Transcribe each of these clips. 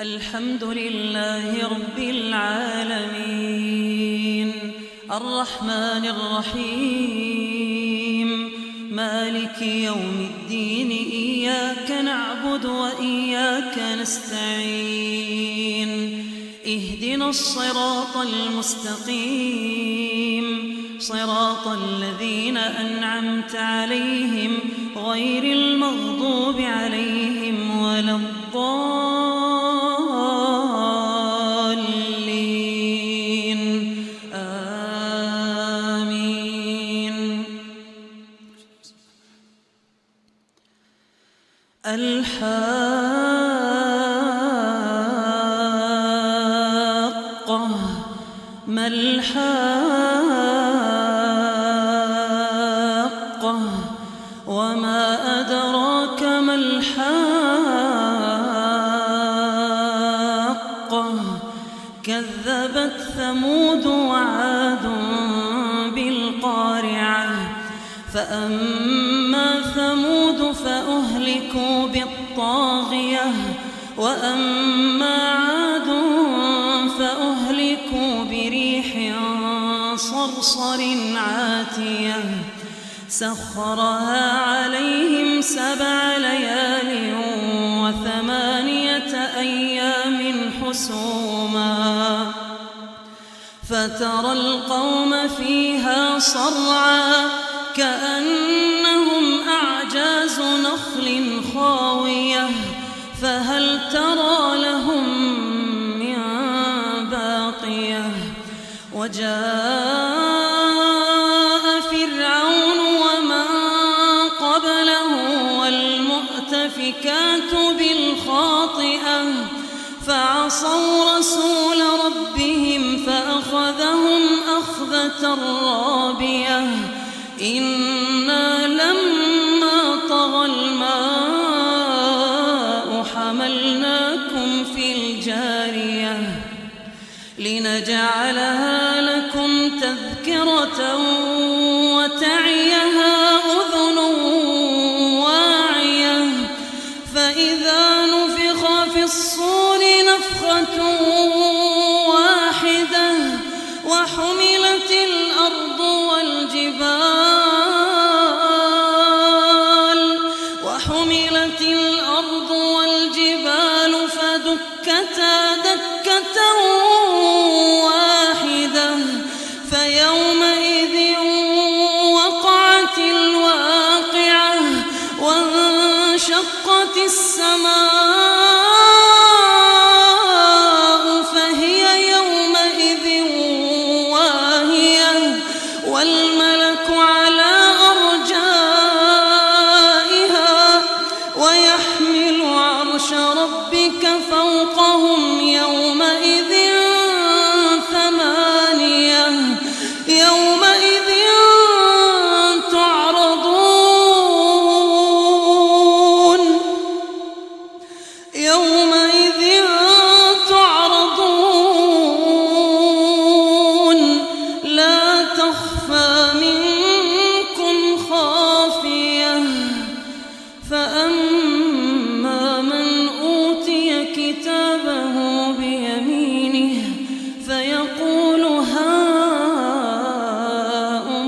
الحمد لله رب العالمين الرحمن الرحيم مالك يوم الدين إياك نعبد وإياك نستعين اهدنا الصراط المستقيم صراط الذين أنعمت عليهم غير المغضوب عليهم ولا الضالين آمين. الحاقة ما الحاقة وما أدراك ما الحاقة كذبت ثمود وعاد بالقارعة فأما ثمود فأهلكوا بالطاغية وأما عاد فأهلكوا بريح صرصر عاتية سخرها عليهم 7 ليال و8 أيام حسوما فترى القوم فيها صرعا كأنهم أعجاز نخل خاوية فهل ترى لهم من باقية وجاء فرعون ومن قبله والمؤتفكات بالخاطئة فعصوا رسول ربهم فأخذهم أخذة رابية إنا لما طغى الماء حملناكم في الجارية لنجعلها لكم تذكرة وتعيها أذن واعية فإذا نفخ في الصور نفخة واحدة وحملت الأرض والجبال فدكتا دكة واحدة فيومئذ وقعت الواقعة وانشقت السماء فهي يومئذ واهية والملك على أرجائها ويحمل عرش ربك فوقهم يومئذ 8 يومئذ تعرضون لا تخفى منكم خافية فأما من أوتي كتابه بيمينه فيقول هاؤم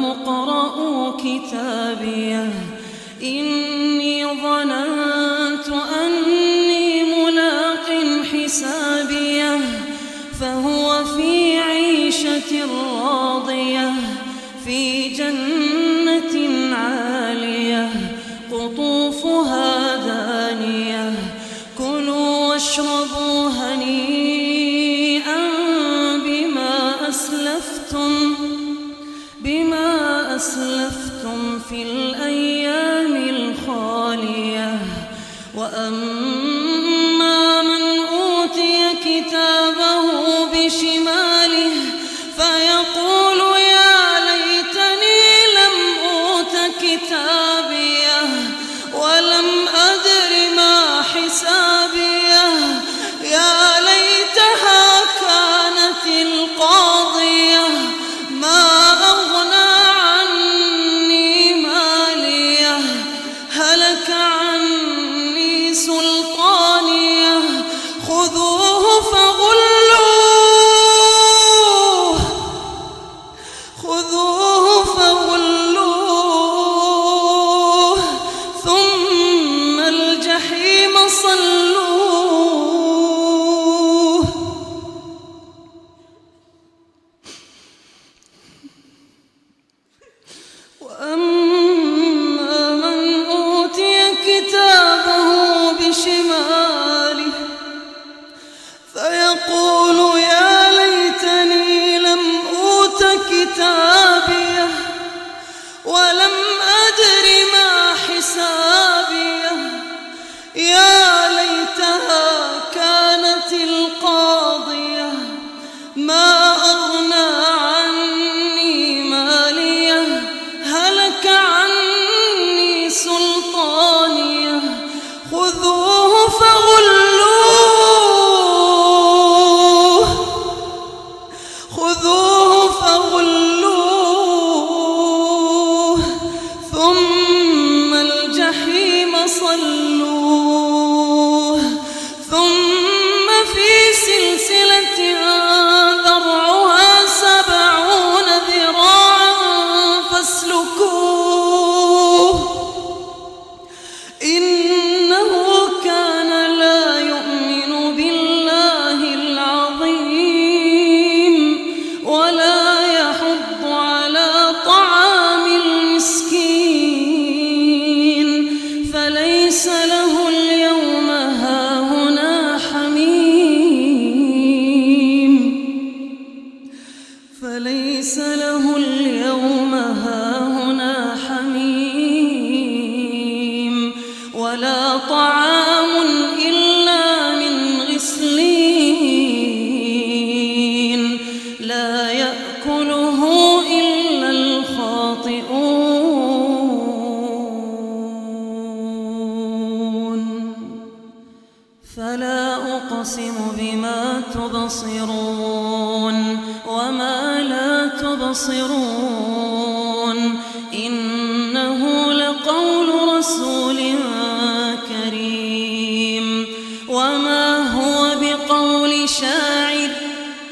اقرءوا كتابيه إني ظننت أني ملاق حسابيه فهو في عيشة راضية في جنة عالية قطوفها دانية كلوا واشربوا هنيئا بما أسلفتم في الأيام الخالية وأما من أوتي كتابه بشماله فيقول يا ليتني لم أوت كتابيه ولم أدر ما حسابيه يا ليتها كانت القاضية ما أغنى عني ماليه هلك عني سلطانيه فلا أقسم بما تبصرون وما لا تبصرون إنه لقول رسول كريم وما هو بقول شاعر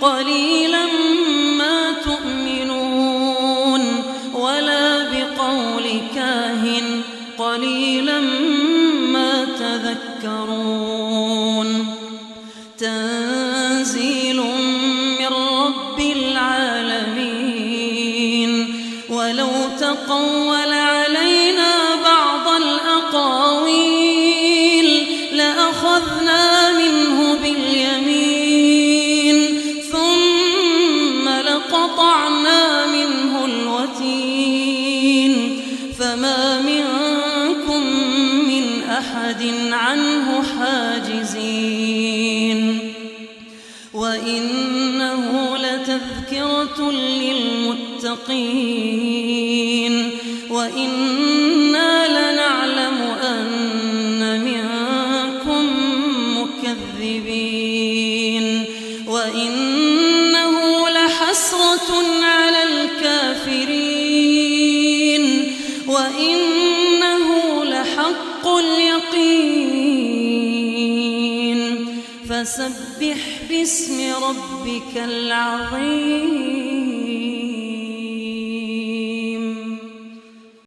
قليلا ما تؤمنون ولا بقول كاهن قليلا ما تذكرون تنزيل من رب العالمين ولو تقول علينا بعض الأقاويل لأخذنا منه باليمين ثم لقطعنا منه الوتين فما منكم من أحد عنه حاجزين وإنه لتذكرة للمتقين وإنا لنعلم أن منكم مكذبين وإنه لحسرة على الكافرين وإنه لحق اليقين فسبح باسم ربك العظيم.